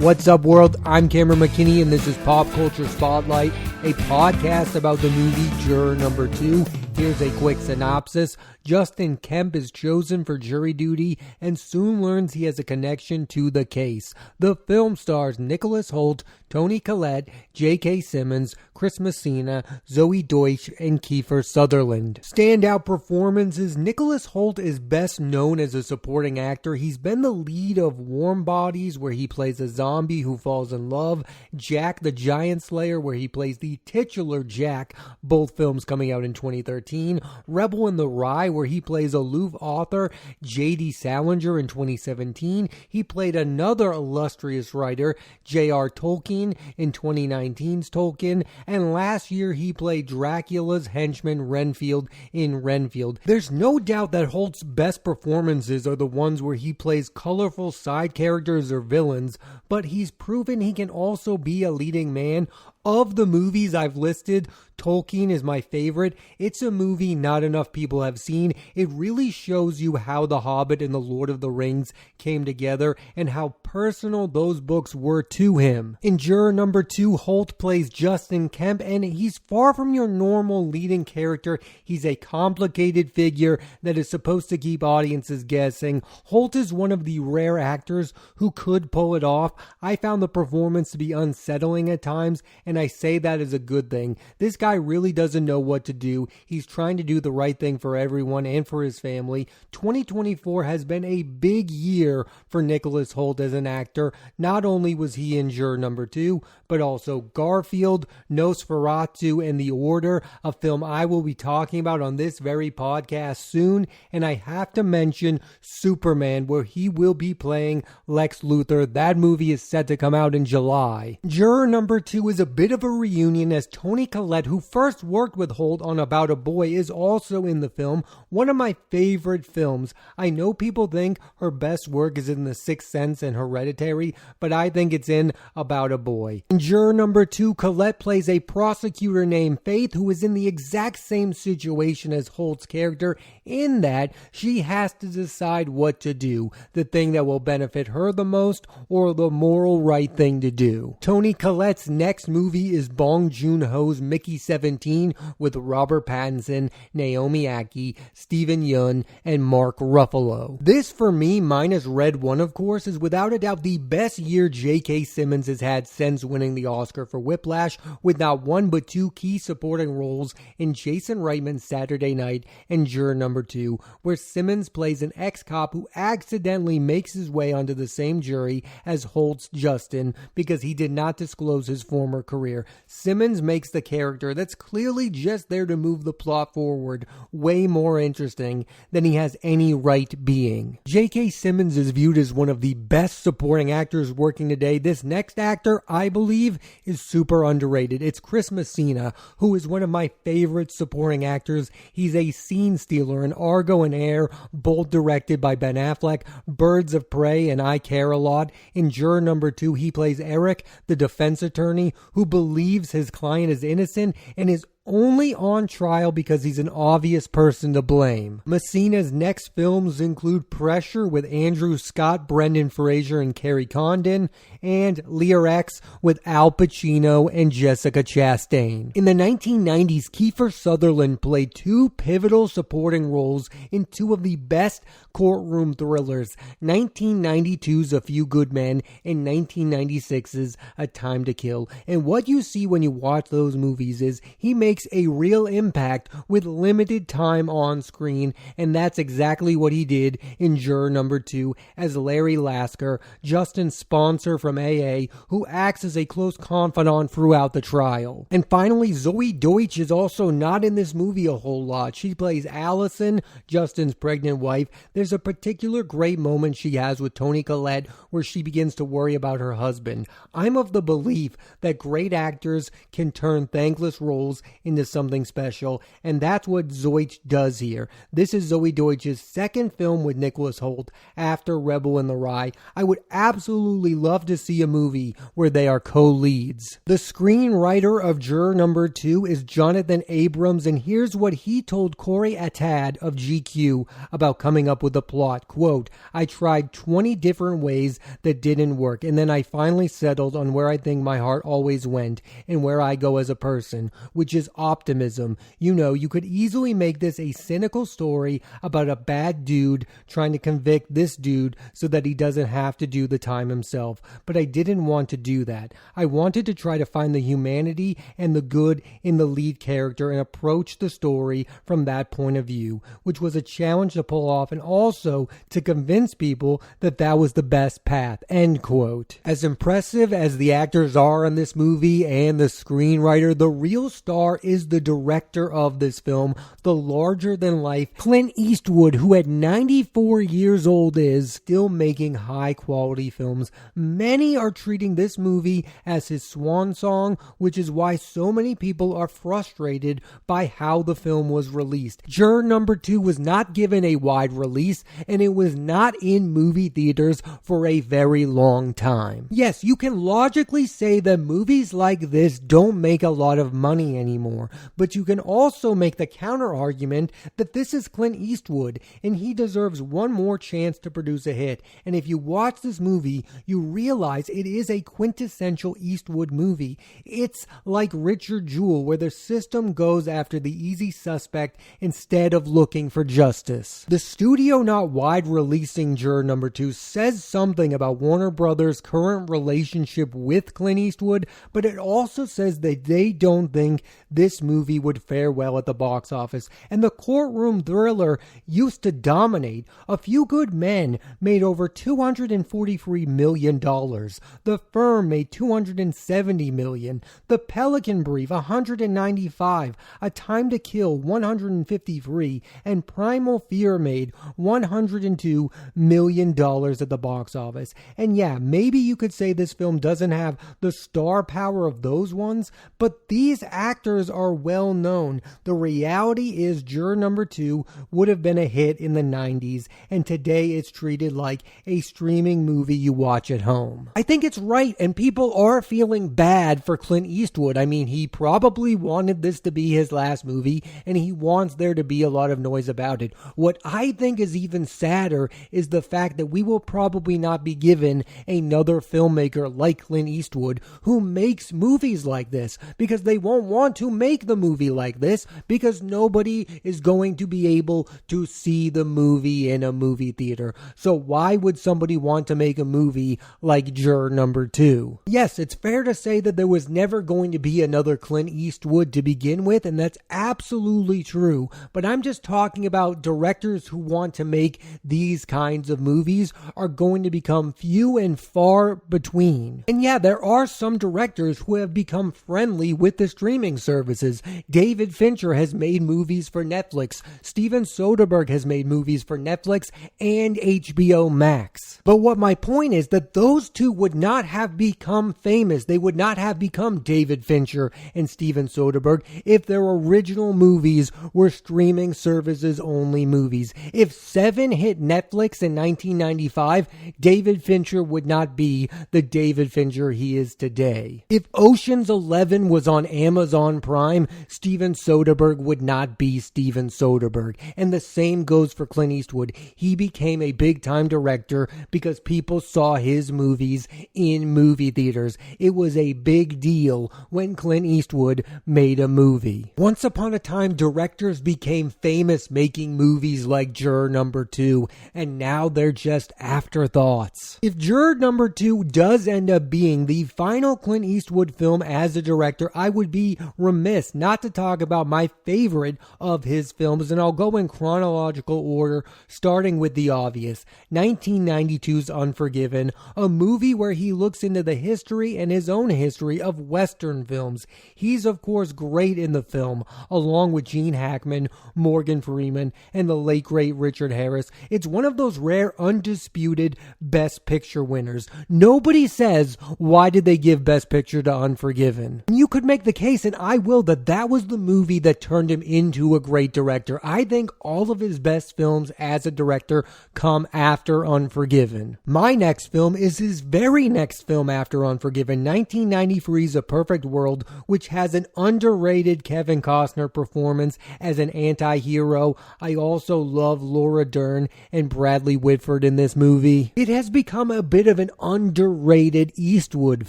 What's up, world? I'm Cameron McKinney, and this is Pop Culture Spotlight, a podcast about the movie Juror number 2. Here's a quick synopsis. Justin Kemp is chosen for jury duty and soon learns he has a connection to the case. The film stars Nicholas Hoult, Toni Collette, J.K. Simmons, Chris Messina, Zoe Deutsch, and Kiefer Sutherland. Standout performances. Nicholas Hoult is best known as a supporting actor. He's been the lead of Warm Bodies, where he plays a zombie who falls in love, Jack the Giant Slayer, where he plays the titular Jack, both films coming out in 2013, Rebel in the Rye, where he plays aloof author J.D. Salinger in 2017. He played another illustrious writer, J.R. Tolkien, in 2019's Tolkien, and last year he played Dracula's henchman Renfield in Renfield. There's no doubt that Hoult's best performances are the ones where he plays colorful side characters or villains, but he's proven he can also be a leading man. Of the movies I've listed, Tolkien is my favorite. It's a movie not enough people have seen. It really shows you how The Hobbit and The Lord of the Rings came together and how personal those books were to him. In Juror number 2, Hoult plays Justin Kemp, and he's far from your normal leading character. He's a complicated figure that is supposed to keep audiences guessing. Hoult is one of the rare actors who could pull it off. I found the performance to be unsettling at times, and I say that as a good thing. This guy really doesn't know what to do. He's trying to do the right thing for everyone and for his family. 2024 has been a big year for Nicholas Hoult as an actor. Not only was he in Juror number 2, but also Garfield, Nosferatu, and The Order, a film I will be talking about on this very podcast soon. And I have to mention Superman, where he will be playing Lex Luthor. That movie is set to come out in July. Juror number 2 is a bit of a reunion, as Toni Collette, who first worked with Hoult on About a Boy, is also in the film. One of my favorite films. I know people think her best work is in The Sixth Sense and Hereditary, but I think it's in About a Boy. In Juror number 2, Collette plays a prosecutor named Faith, who is in the exact same situation as Hoult's character, in that she has to decide what to do, the thing that will benefit her the most or the moral right thing to do. Toni Collette's next movie is Bong Joon-ho's Mickey 17 with Robert Pattinson, Naomi Ackie, Steven Yeun, and Mark Ruffalo. This, for me, minus Red One, of course, is without a doubt the best year J.K. Simmons has had since winning the Oscar for Whiplash, with not one but two key supporting roles in Jason Reitman's Saturday Night and Juror number 2, where Simmons plays an ex-cop who accidentally makes his way onto the same jury as Hoult's Justin because he did not disclose his former career. Simmons makes the character that's clearly just there to move the plot forward way more interesting than he has any right being. J.K. Simmons is viewed as one of the best supporting actors working today. This next actor, I believe, is super underrated. It's Chris Messina, who is one of my favorite supporting actors. He's a scene stealer in Argo and Air, both directed by Ben Affleck, Birds of Prey, and I Care a Lot. In Juror number 2, he plays Eric, the defense attorney, who believes his client is innocent and is only on trial because he's an obvious person to blame. Messina's next films include Pressure with Andrew Scott, Brendan Fraser, and Kerry Condon, and Lear X with Al Pacino and Jessica Chastain. In the 1990s, Kiefer Sutherland played two pivotal supporting roles in two of the best courtroom thrillers, 1992's A Few Good Men and 1996's A Time to Kill. And what you see when you watch those movies is he makes a real impact with limited time on screen, and that's exactly what he did in Juror number 2 as Larry Lasker, Justin's sponsor from AA, who acts as a close confidant throughout the trial. And finally, Zoe Deutsch is also not in this movie a whole lot. She plays Allison, Justin's pregnant wife. There's a particular great moment she has with Toni Collette where she begins to worry about her husband. I'm of the belief that great actors can turn thankless roles into something special, and that's what Zoich does here. This is Zoe Deutsch's second film with Nicholas Hoult after Rebel in the Rye. I would absolutely love to see a movie where they are co-leads. The screenwriter of Juror number 2 is Jonathan Abrams, and here's what he told Corey Atad of GQ about coming up with the plot. Quote, "I tried 20 different ways that didn't work, and then I finally settled on where I think my heart always went and where I go as a person, which is optimism. You know, you could easily make this a cynical story about a bad dude trying to convict this dude so that he doesn't have to do the time himself. But I didn't want to do that. I wanted to try to find the humanity and the good in the lead character and approach the story from that point of view, which was a challenge to pull off and also to convince people that that was the best path." End quote. As impressive as the actors are in this movie and the screenwriter, the real star is the director of this film, the larger-than-life Clint Eastwood, who at 94 years old is still making high-quality films. Many are treating this movie as his swan song, which is why so many people are frustrated by how the film was released. Juror number 2 was not given a wide release, and it was not in movie theaters for a very long time. Yes, you can logically say that movies like this don't make a lot of money anymore, but you can also make the counter argument that this is Clint Eastwood and he deserves one more chance to produce a hit. And if you watch this movie, you realize it is a quintessential Eastwood movie. It's like Richard Jewell, where the system goes after the easy suspect instead of looking for justice. The studio not wide releasing Juror number 2 says something about Warner Brothers' current relationship with Clint Eastwood, but it also says that they don't think this movie would fare well at the box office. And the courtroom thriller used to dominate. A Few Good Men made over $243 million. The Firm made $270 million. The Pelican Brief, $195. A Time to Kill, $153. And Primal Fear made $102 million at the box office. And yeah, maybe you could say this film doesn't have the star power of those ones, but these actors are well known. The reality is Juror number 2 would have been a hit in the 90s, and today it's treated like a streaming movie you watch at home. I think it's right, and people are feeling bad for Clint Eastwood. I mean, he probably wanted this to be his last movie, and he wants there to be a lot of noise about it. What I think is even sadder is the fact that we will probably not be given another filmmaker like Clint Eastwood who makes movies like this, because they won't want to make the movie like this because nobody is going to be able to see the movie in a movie theater. So why would somebody want to make a movie like Juror number 2? Yes, it's fair to say that there was never going to be another Clint Eastwood to begin with, and that's absolutely true, but I'm just talking about directors who want to make these kinds of movies are going to become few and far between. And yeah, there are some directors who have become friendly with the streaming services. David Fincher has made movies for Netflix. Steven Soderbergh has made movies for Netflix and HBO Max. But what my point is that those two would not have become famous. They would not have become David Fincher and Steven Soderbergh if their original movies were streaming services only movies. If Seven hit Netflix in 1995, David Fincher would not be the David Fincher he is today. If Ocean's 11 was on Amazon Prime, Steven Soderbergh would not be Steven Soderbergh. And the same goes for Clint Eastwood. He became a big-time director because people saw his movies in movie theaters. It was a big deal when Clint Eastwood made a movie. Once upon a time, directors became famous making movies like Juror number 2, and now they're just afterthoughts. If Juror number 2 does end up being the final Clint Eastwood film as a director, I would be remiss not to talk about my favorite of his films, and I'll go in chronological order, starting with the obvious. 1992's Unforgiven, a movie where he looks into the history and his own history of Western films. He's, of course, great in the film, along with Gene Hackman, Morgan Freeman, and the late great Richard Harris. It's one of those rare, undisputed Best Picture winners. Nobody says, why did they give Best Picture to Unforgiven? You could make the case, and I will will, that was the movie that turned him into a great director. I think all of his best films as a director come after Unforgiven. My next film is his very next film after Unforgiven, 1993's A Perfect World, which has an underrated Kevin Costner performance as an anti-hero. I also love Laura Dern and Bradley Whitford in this movie. It has become a bit of an underrated Eastwood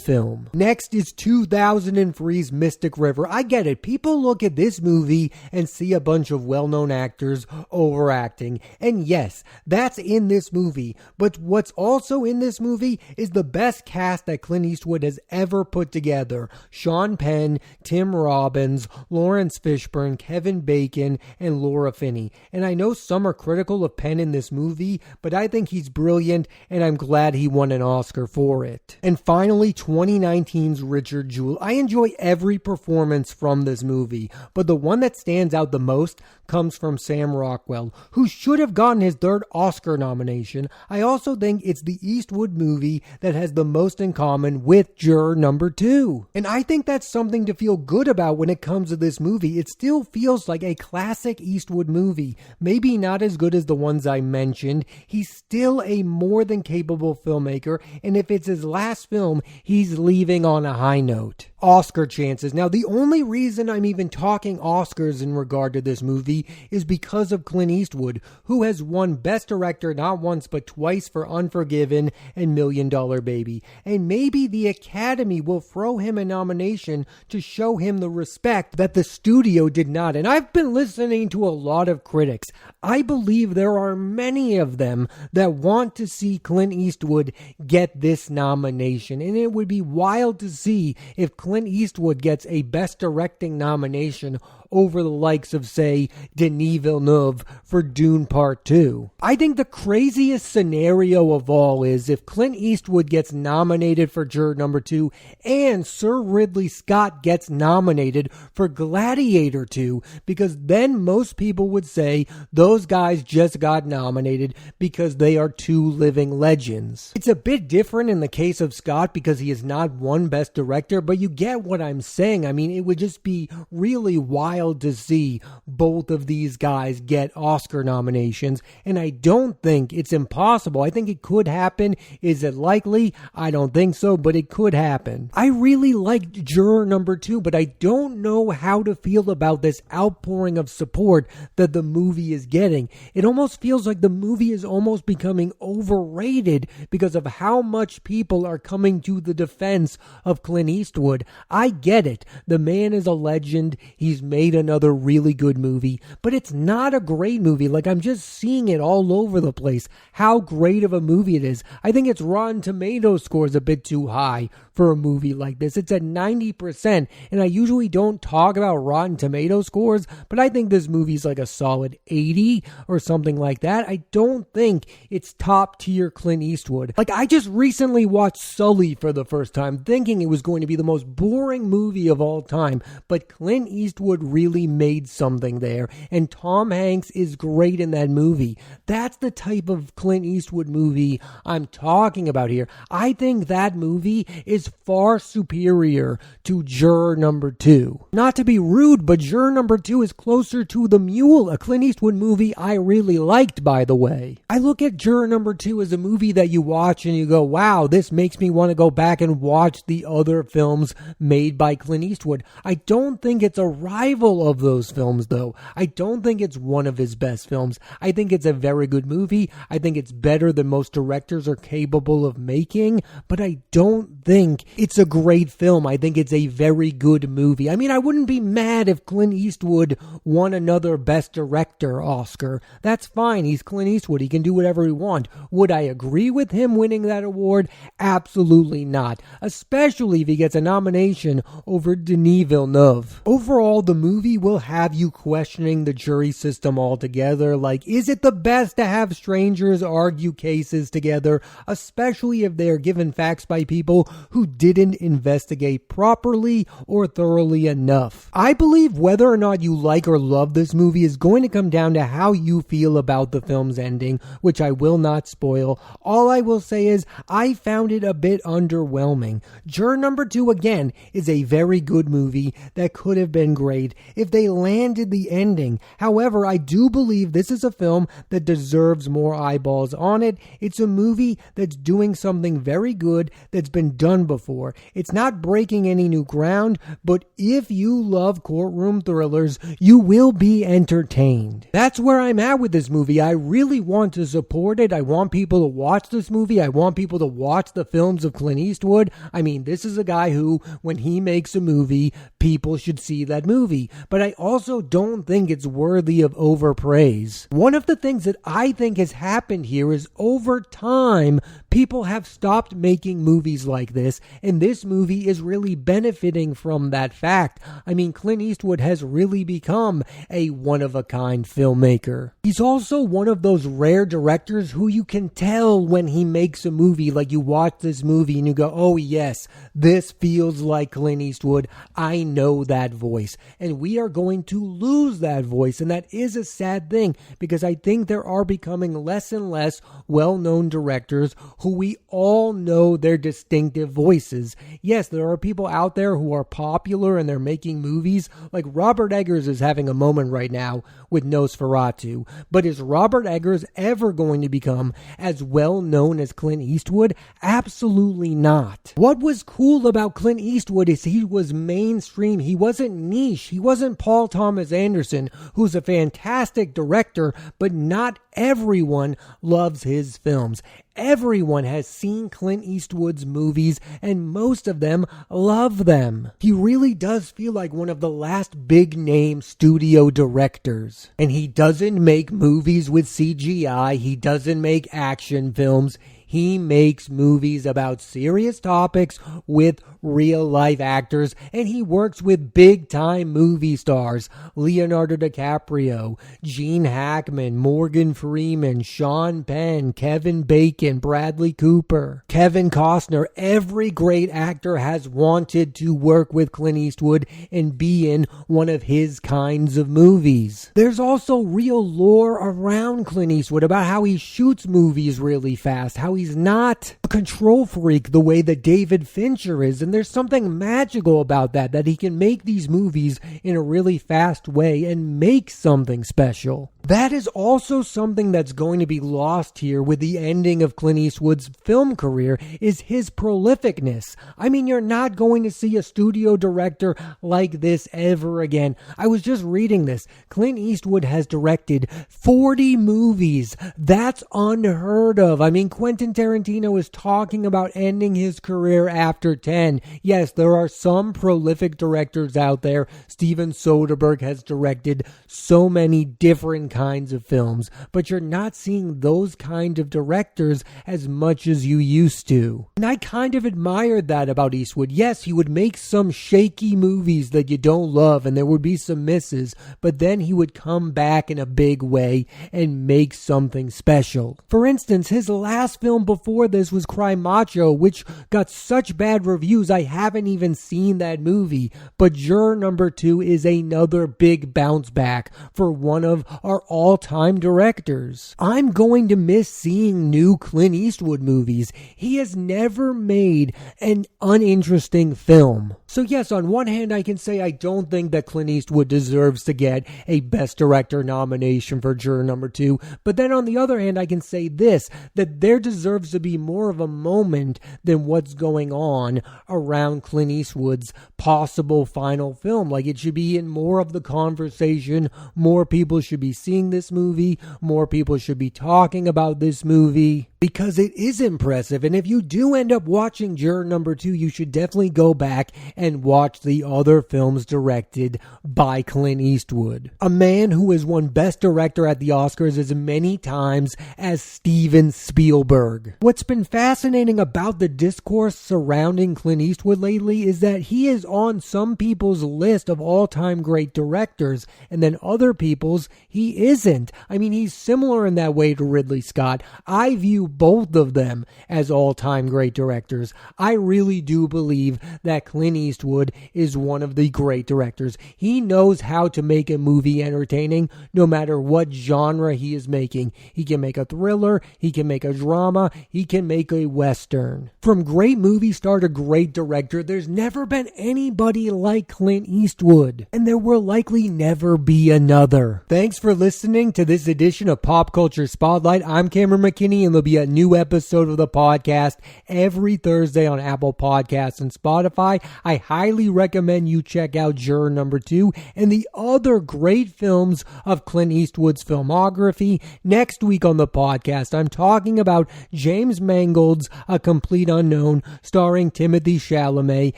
film. Next is 2003's Mystic River. I get it. People look at this movie and see a bunch of well-known actors overacting. And yes, that's in this movie. But what's also in this movie is the best cast that Clint Eastwood has ever put together. Sean Penn, Tim Robbins, Lawrence Fishburne, Kevin Bacon, and Laura Finney. And I know some are critical of Penn in this movie, but I think he's brilliant, and I'm glad he won an Oscar for it. And finally, 2019's Richard Jewell. I enjoy every performance from this movie, but the one that stands out the most comes from Sam Rockwell, who should have gotten his third Oscar nomination. I also think it's the Eastwood movie that has the most in common with Juror number 2. And I think that's something to feel good about when it comes to this movie. It still feels like a classic Eastwood movie. Maybe not as good as the ones I mentioned. He's still a more than capable filmmaker, and if it's his last film, he's leaving on a high note. Oscar chances. Now, the only reason I'm even talking Oscars in regard to this movie is because of Clint Eastwood, who has won Best Director not once but twice for Unforgiven and $1 Million Baby. And maybe the Academy will throw him a nomination to show him the respect that the studio did not. And I've been listening to a lot of critics. I believe there are many of them that want to see Clint Eastwood get this nomination. And it would be wild to see if Clint Eastwood gets a Best Directing nomination over the likes of, say, Denis Villeneuve for Dune Part 2. I think the craziest scenario of all is if Clint Eastwood gets nominated for Juror number 2 and Sir Ridley Scott gets nominated for Gladiator 2, because then most people would say those guys just got nominated because they are two living legends. It's a bit different in the case of Scott because he has not won Best Director, but you get what I'm saying. I mean, it would just be really wild to see both of these guys get Oscar nominations, and I don't think it's impossible. I think it could happen. Is it likely? I don't think so, but it could happen. I really liked Juror number 2, but I don't know how to feel about this outpouring of support that the movie is getting. It almost feels like the movie is almost becoming overrated because of how much people are coming to the defense of Clint Eastwood. I get it. The man is a legend. He's made another really good movie, but it's not a great movie. Like, I'm just seeing it all over the place, how great of a movie it is. I think its Rotten Tomatoes score is a bit too high for a movie like this. It's at 90%, and I usually don't talk about Rotten Tomatoes scores, but I think this movie's like a solid 80 or something like that. I don't think it's top tier Clint Eastwood. Like, I just recently watched Sully for the first time, thinking it was going to be the most boring movie of all time, but Clint Eastwood really made something there, and Tom Hanks is great in that movie. That's the type of Clint Eastwood movie I'm talking about here. I think that movie is far superior to Juror number 2. Not to be rude, but Juror number 2 is closer to The Mule, a Clint Eastwood movie I really liked, by the way. I look at Juror number 2 as a movie that you watch and you go, wow, this makes me want to go back and watch the other films made by Clint Eastwood. I don't think it's a rival of those films, though. I don't think it's one of his best films. I think it's a very good movie. I think it's better than most directors are capable of making, but I don't think it's a great film. I think it's a very good movie. I mean, I wouldn't be mad if Clint Eastwood won another Best Director Oscar. That's fine. He's Clint Eastwood. He can do whatever he wants. Would I agree with him winning that award? Absolutely not. Especially if he gets a nomination over Denis Villeneuve. Overall, the movie will have you questioning the jury system altogether. Like, is it the best to have strangers argue cases together, especially if they are given facts by people who didn't investigate properly or thoroughly enough. I believe whether or not you like or love this movie is going to come down to how you feel about the film's ending, which I will not spoil. All I will say is I found it a bit underwhelming. Juror number 2, again, is a very good movie that could have been great if they landed the ending. However, I do believe this is a film that deserves more eyeballs on it. It's a movie that's doing something very good that's been done before. It's not breaking any new ground, but if you love courtroom thrillers, you will be entertained. That's where I'm at with this movie. I really want to support it. I want people to watch this movie. I want people to watch the films of Clint Eastwood. I mean, this is a guy who, when he makes a movie, people should see that movie. But I also don't think it's worthy of overpraise. One of the things that I think has happened here is over time, people have stopped making movies like this, and this movie is really benefiting from that fact. I mean, Clint Eastwood has really become a one-of-a-kind filmmaker. He's also one of those rare directors who you can tell when he makes a movie, like you watch this movie and you go, oh yes, this feels like Clint Eastwood. I know that voice. And we are going to lose that voice, and that is a sad thing because I think there are becoming less and less well-known directors who we all know their distinctive voices. Yes, there are people out there who are popular and they're making movies, like Robert Eggers is having a moment right now with Nosferatu. But is Robert Eggers ever going to become as well known as Clint Eastwood? Absolutely not. What was cool about Clint Eastwood is he was mainstream. He wasn't niche. He wasn't Paul Thomas Anderson, who's a fantastic director, but not everyone loves his films. Everyone has seen Clint Eastwood's movies, and most of them love them. He really does feel like one of the last big-name studio directors. And he doesn't make movies with CGI. He doesn't make action films. He makes movies about serious topics with real-life actors, and he works with big-time movie stars. Leonardo DiCaprio, Gene Hackman, Morgan Freeman, Sean Penn, Kevin Bacon, Bradley Cooper, Kevin Costner. Every great actor has wanted to work with Clint Eastwood and be in one of his kinds of movies. There's also real lore around Clint Eastwood about how he shoots movies really fast, how he's not a control freak the way that David Fincher is, and there's something magical about that he can make these movies in a really fast way and make something special. That is also something that's going to be lost here with the ending of Clint Eastwood's film career, is his prolificness. I mean, you're not going to see a studio director like this ever again. I was just reading this. Clint Eastwood has directed 40 movies. That's unheard of. I mean, Quentin Tarantino is talking about ending his career after 10. Yes, there are some prolific directors out there. Steven Soderbergh has directed so many different kinds of films, but you're not seeing those kind of directors as much as you used to. And I kind of admired that about Eastwood. Yes, he would make some shaky movies that you don't love, and there would be some misses, but then he would come back in a big way and make something special. For instance, his last film before this was Cry Macho, which got such bad reviews I haven't even seen that movie, but Juror number 2 is another big bounce back for one of our all-time directors. I'm going to miss seeing new Clint Eastwood movies. He has never made an uninteresting film. So yes, on one hand I can say I don't think that Clint Eastwood deserves to get a Best Director nomination for Juror number 2, but then on the other hand I can say this, that there deserves to be more of a moment than what's going on around Clint Eastwood's possible final film. Like, it should be in more of the conversation. More people should be seeing this movie. More people should be talking about this movie, because it is impressive. And if you do end up watching Juror number 2, you should definitely go back and watch the other films directed by Clint Eastwood, a man who has won Best Director at the Oscars as many times as Steven Spielberg. What's been fascinating about the discourse surrounding Clint Eastwood lately is that he is on some people's list of all-time great directors, and then other people's he isn't. I mean, he's similar in that way to Ridley Scott. I view both of them as all-time great directors. I really do believe that Clint Eastwood is one of the great directors. He knows how to make a movie entertaining no matter what genre he is making. He can make a thriller, he can make a drama, he can make a western. From great movie star to great director, there's never been anybody like Clint Eastwood, and there will likely never be another. Thanks for listening to this edition of Pop Culture Spotlight. I'm Cameron McKinney, and there'll be a new episode of the podcast every Thursday on Apple Podcasts and Spotify. I highly recommend you check out Juror number 2 and the other great films of Clint Eastwood's filmography. Next week on the podcast, I'm talking about James Mangold's A Complete Unknown, starring Timothée Chalamet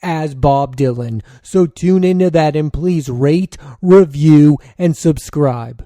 as Bob Dylan. So tune into that and please rate, review, and subscribe.